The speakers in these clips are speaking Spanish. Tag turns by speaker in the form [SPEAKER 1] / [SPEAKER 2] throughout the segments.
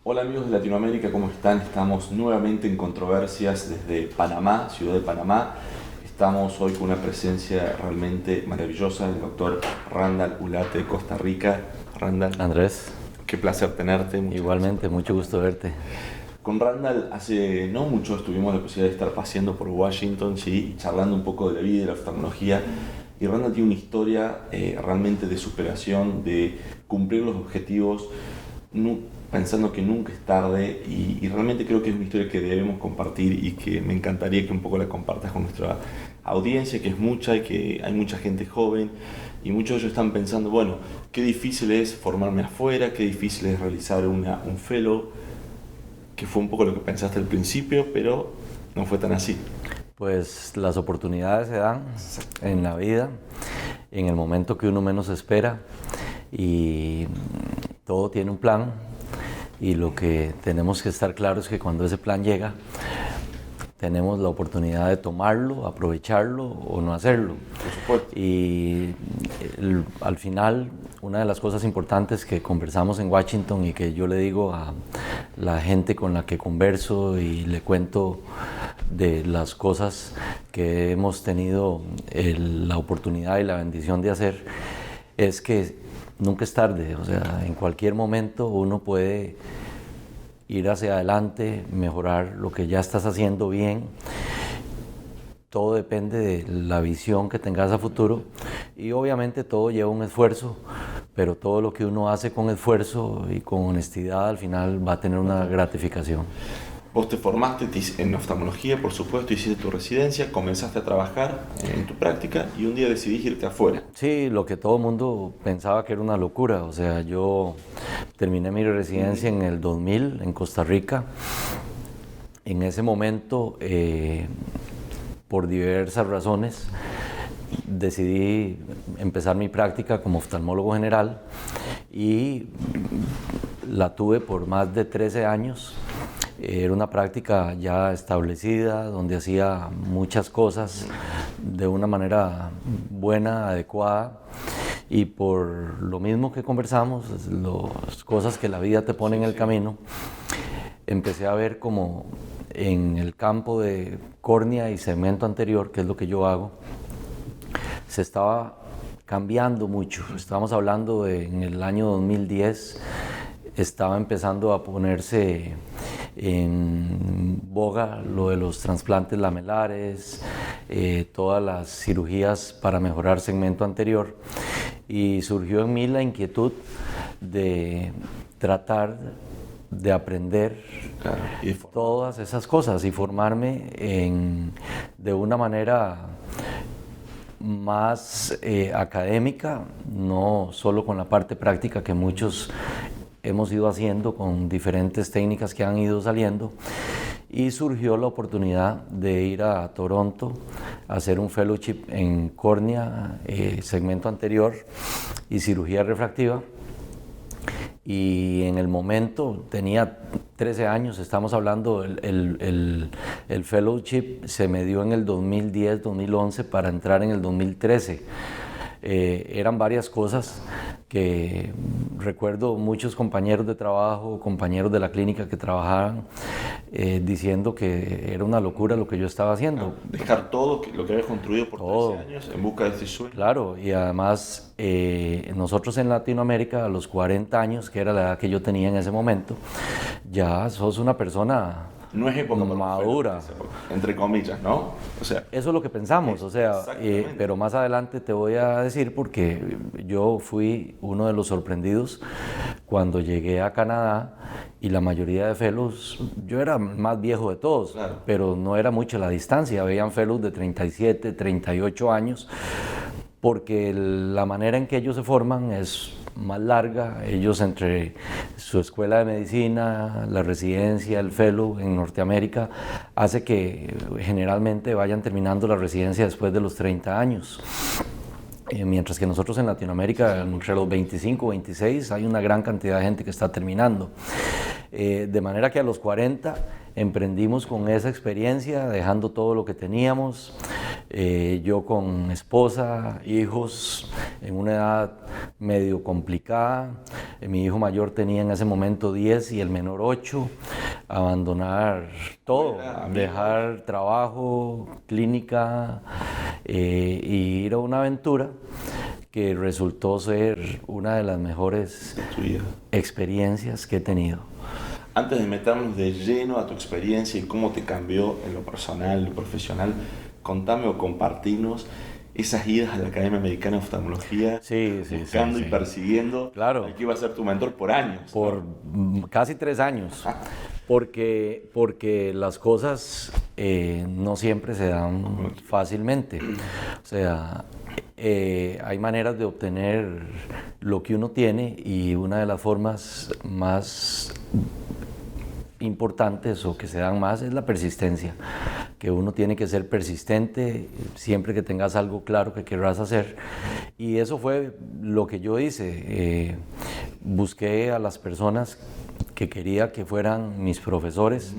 [SPEAKER 1] Hola amigos de Latinoamérica, ¿cómo están? Estamos nuevamente en Controversias desde Panamá, ciudad de Panamá. Estamos hoy con una presencia realmente maravillosa del doctor Randall Ulate de Costa Rica. Randall,
[SPEAKER 2] Andrés,
[SPEAKER 1] qué placer tenerte. Muchas gracias por
[SPEAKER 2] igualmente, mucho gusto
[SPEAKER 1] acompañarnos.
[SPEAKER 2] verte.
[SPEAKER 1] Con Randall hace no mucho tuvimos la posibilidad de estar paseando por Washington, ¿sí? Y charlando un poco de la vida y de la oftalmología. Y Randall tiene una historia realmente de superación, de cumplir los objetivos, pensando que nunca es tarde. Y realmente creo que es una historia que debemos compartir y que me encantaría que un poco la compartas con nuestra audiencia, que es mucha y que hay mucha gente joven. Y muchos de ellos están pensando, bueno, qué difícil es formarme afuera, qué difícil es realizar un fellow, que fue un poco lo que pensaste al principio, pero no fue tan así.
[SPEAKER 2] Pues las oportunidades se dan en la vida, en el momento que uno menos espera y todo tiene un plan y lo que tenemos que estar claro es que cuando ese plan llega, tenemos la oportunidad de tomarlo, aprovecharlo o no hacerlo.
[SPEAKER 1] Por supuesto.
[SPEAKER 2] Y al final, una de las cosas importantes que conversamos en Washington y que yo le digo a la gente con la que converso y le cuento de las cosas que hemos tenido la oportunidad y la bendición de hacer, es que nunca es tarde. O sea, en cualquier momento uno puede ir hacia adelante, mejorar lo que ya estás haciendo bien. Todo depende de la visión que tengas a futuro y obviamente todo lleva un esfuerzo, pero todo lo que uno hace con esfuerzo y con honestidad al final va a tener una gratificación.
[SPEAKER 1] Vos te formaste en oftalmología, por supuesto, hiciste tu residencia, comenzaste a trabajar en tu práctica y un día decidiste irte afuera.
[SPEAKER 2] Sí, lo que todo el mundo pensaba que era una locura. O sea, yo terminé mi residencia en el 2000 en Costa Rica. En ese momento, por diversas razones, decidí empezar mi práctica como oftalmólogo general y la tuve por más de 13 años. Era una práctica ya establecida, donde hacía muchas cosas de una manera buena, adecuada, y por lo mismo que conversamos, las cosas que la vida te pone en el camino, empecé a ver como en el campo de córnea y segmento anterior, que es lo que yo hago, se estaba cambiando mucho. Estamos hablando de en el año 2010, estaba empezando a ponerse en boga lo de los trasplantes lamelares, todas las cirugías para mejorar segmento anterior, y surgió en mí la inquietud de tratar de aprender
[SPEAKER 1] Claro, y
[SPEAKER 2] todas esas cosas y formarme de una manera más académica, no solo con la parte práctica que muchos hemos ido haciendo con diferentes técnicas que han ido saliendo, y surgió la oportunidad de ir a Toronto a hacer un fellowship en córnea, segmento anterior y cirugía refractiva. Y en el momento tenía 13 años, estamos hablando, el fellowship se me dio en el 2010-2011 para entrar en el 2013. Eran varias cosas que recuerdo muchos compañeros de trabajo, compañeros de la clínica que trabajaban, diciendo que era una locura lo que yo estaba haciendo.
[SPEAKER 1] dejar todo lo que habías construido por
[SPEAKER 2] Todo.
[SPEAKER 1] 13 años en busca de este sueño.
[SPEAKER 2] Claro, y además nosotros en Latinoamérica a los 40 años, que era la edad que yo tenía en ese momento, ya sos una persona
[SPEAKER 1] No es época para un fellow en
[SPEAKER 2] madura.
[SPEAKER 1] esa época, entre comillas, ¿no? O sea,
[SPEAKER 2] Eso es lo que pensamos, o sea,
[SPEAKER 1] exactamente.
[SPEAKER 2] pero más adelante te voy a decir porque yo fui uno de los sorprendidos cuando llegué a Canadá y la mayoría de fellows, yo era el más viejo de todos,
[SPEAKER 1] Claro.
[SPEAKER 2] pero no era mucho la distancia, habían fellows de 37, 38 años, porque la manera en que ellos se forman es más larga. Ellos, entre su escuela de medicina, la residencia, el fellow en Norteamérica, hace que generalmente vayan terminando la residencia después de los 30 años. Mientras que nosotros en Latinoamérica, entre los 25 26, hay una gran cantidad de gente que está terminando. De manera que a los 40 emprendimos con esa experiencia, dejando todo lo que teníamos, yo con esposa, hijos, en una edad medio complicada, Mi hijo mayor tenía en ese momento 10 y el menor 8. Abandonar todo, dejar trabajo, clínica y ir a una aventura que resultó ser una de las mejores experiencias que he tenido.
[SPEAKER 1] Antes de meternos de lleno a tu experiencia y cómo te cambió en lo personal, en lo profesional, contame o compartirnos esas idas a la Academia Americana de Oftalmología, buscando y persiguiendo al que iba a ser tu mentor por años.
[SPEAKER 2] Por casi 3 años, porque las cosas no siempre se dan fácilmente. O sea, hay maneras de obtener lo que uno tiene, y una de las formas más importantes o que se dan más es la persistencia, que uno tiene que ser persistente siempre que tengas algo claro que querrás hacer, y eso fue lo que yo hice. Busqué a las personas que quería que fueran mis profesores,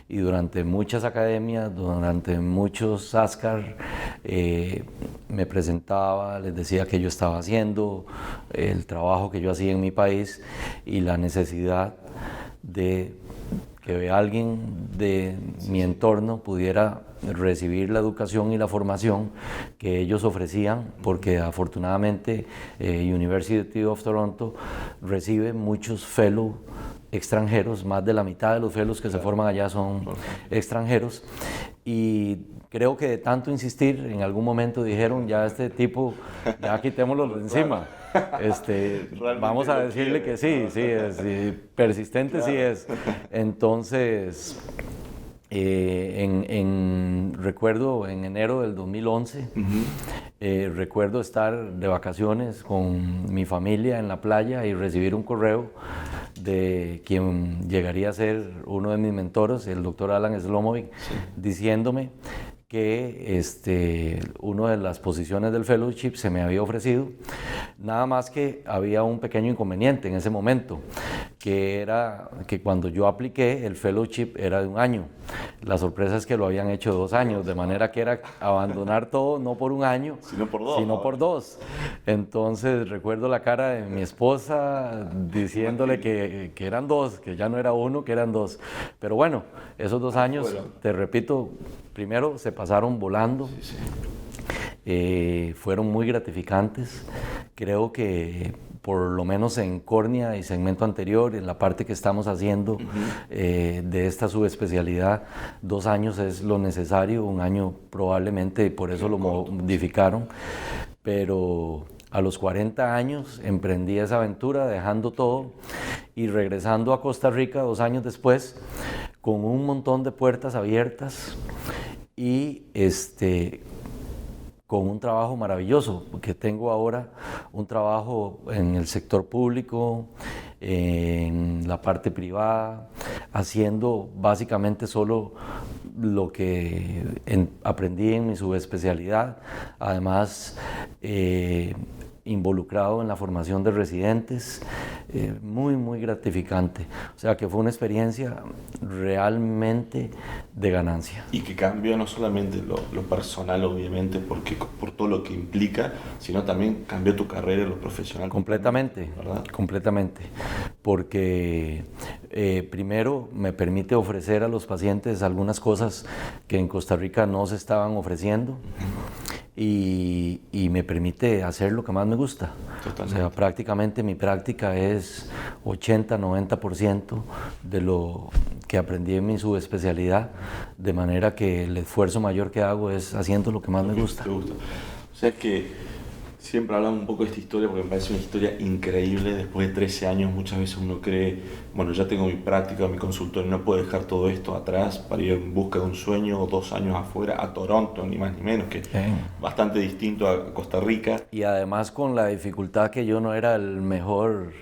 [SPEAKER 2] y durante muchas academias, durante muchos ASCAR, me presentaba, les decía que yo estaba haciendo, el trabajo que yo hacía en mi país y la necesidad de que alguien de mi entorno pudiera recibir la educación y la formación que ellos ofrecían, porque afortunadamente University of Toronto recibe muchos fellows extranjeros. Más de la mitad de los fellows que se forman allá son extranjeros, y creo que de tanto insistir, en algún momento dijeron: ya este tipo, ya quitémoslo de encima. Vamos a decirle que sí es, persistente sí es. Entonces, recuerdo en enero del 2011, recuerdo estar de vacaciones con mi familia en la playa y recibir un correo de quien llegaría a ser uno de mis mentores, el doctor Alan Slomovic, diciéndome que una de las posiciones del fellowship se me había ofrecido, nada más que había un pequeño inconveniente en ese momento, que era que cuando yo apliqué, el fellowship era de 1 año. La sorpresa es que lo habían hecho 2 años, de manera que era abandonar todo, no por 1 año, sino por 2. Entonces recuerdo la cara de mi esposa diciéndole que eran 2, que ya no era 1, que eran 2. Pero bueno, esos 2 años, te repito, primero se pasaron volando. Fueron muy gratificantes. Creo que por lo menos en córnea y segmento anterior, en la parte que estamos haciendo de esta subespecialidad, 2 años es lo necesario, 1 año probablemente, por eso lo modificaron, pero a los 40 años emprendí esa aventura dejando todo y regresando a Costa Rica 2 años después con un montón de puertas abiertas y con un trabajo maravilloso, porque tengo ahora un trabajo en el sector público, en la parte privada, haciendo básicamente solo lo que aprendí en mi subespecialidad, además involucrado en la formación de residentes, muy gratificante. O sea que fue una experiencia realmente de ganancia.
[SPEAKER 1] Y que cambió no solamente lo personal, obviamente, porque por todo lo que implica, sino también cambió tu carrera y lo profesional.
[SPEAKER 2] Completamente, ¿verdad? Completamente. Porque primero me permite ofrecer a los pacientes algunas cosas que en Costa Rica no se estaban ofreciendo. Y me permite hacer lo que más me gusta. Totalmente. O sea, prácticamente mi práctica es 80-90% de lo que aprendí en mi subespecialidad, de manera que el esfuerzo mayor que hago es haciendo lo que más me gusta.
[SPEAKER 1] O sea, es que siempre hablamos un poco de esta historia porque me parece una historia increíble. Después de 13 años muchas veces uno cree, bueno, ya tengo mi práctica, mi consultorio, no puedo dejar todo esto atrás para ir en busca de un sueño o 2 años afuera a Toronto, ni más ni menos, que bastante distinto a Costa Rica.
[SPEAKER 2] Y además con la dificultad que yo no era el mejor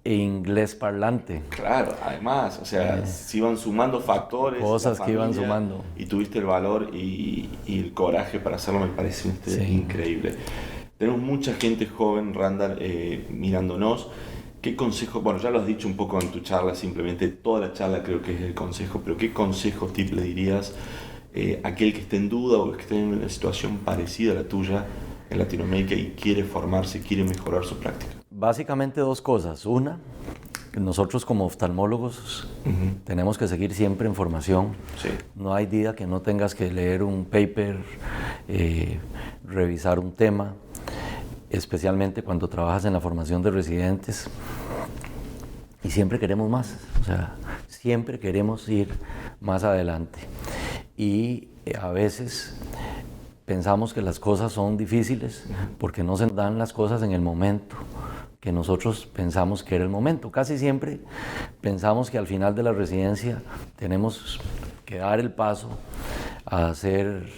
[SPEAKER 2] inglés parlante.
[SPEAKER 1] Claro, además, o sea, se iban sumando factores,
[SPEAKER 2] cosas que iban sumando.
[SPEAKER 1] Y tuviste el valor y el coraje para hacerlo, me parece increíble. Tenemos mucha gente joven, Randall, mirándonos. ¿Qué consejo? Bueno, ya lo has dicho un poco en tu charla, simplemente toda la charla creo que es el consejo, pero ¿qué consejo tip le dirías a aquel que esté en duda o que esté en una situación parecida a la tuya en Latinoamérica y quiere formarse, quiere mejorar su práctica?
[SPEAKER 2] básicamente dos cosas. Una, nosotros como oftalmólogos tenemos que seguir siempre en formación.
[SPEAKER 1] Sí.
[SPEAKER 2] No hay día que no tengas que leer un paper, revisar un tema, especialmente cuando trabajas en la formación de residentes. Y siempre queremos más, o sea, siempre queremos ir más adelante. Y a veces pensamos que las cosas son difíciles porque no se dan las cosas en el momento que nosotros pensamos que era el momento. Casi siempre pensamos que al final de la residencia tenemos que dar el paso a hacer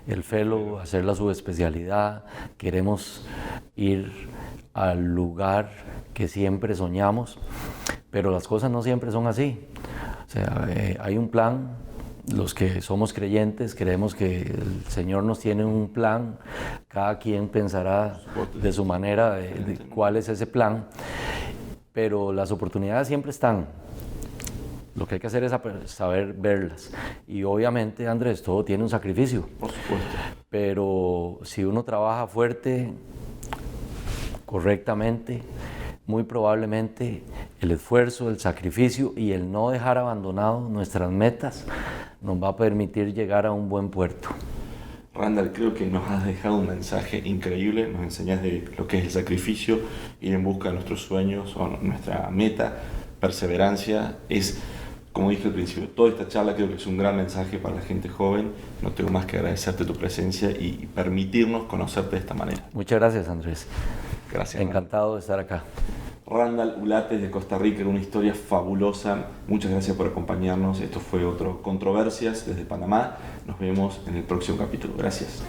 [SPEAKER 2] el fellow, a hacer la subespecialidad, queremos ir al lugar que siempre soñamos, pero las cosas no siempre son así. O sea, hay un plan. Los que somos creyentes creemos que el Señor nos tiene un plan, cada quien pensará de su manera de cuál es ese plan, pero las oportunidades siempre están. Lo que hay que hacer es saber verlas. Y obviamente, Andrés, todo tiene un sacrificio.
[SPEAKER 1] Por supuesto.
[SPEAKER 2] Pero si uno trabaja fuerte, correctamente, muy probablemente el esfuerzo, el sacrificio y el no dejar abandonado nuestras metas nos va a permitir llegar a un buen puerto.
[SPEAKER 1] Randall, creo que nos has dejado un mensaje increíble, nos enseñas de lo que es el sacrificio, ir en busca de nuestros sueños o nuestra meta, perseverancia. Es, como dije al principio, toda esta charla creo que es un gran mensaje para la gente joven. No tengo más que agradecerte tu presencia y permitirnos conocerte de esta manera.
[SPEAKER 2] Muchas gracias, Andrés.
[SPEAKER 1] Gracias.
[SPEAKER 2] Encantado de estar acá.
[SPEAKER 1] Randall Ulates de Costa Rica, una historia fabulosa. Muchas gracias por acompañarnos. Esto fue otro Controversias desde Panamá. Nos vemos en el próximo capítulo. Gracias.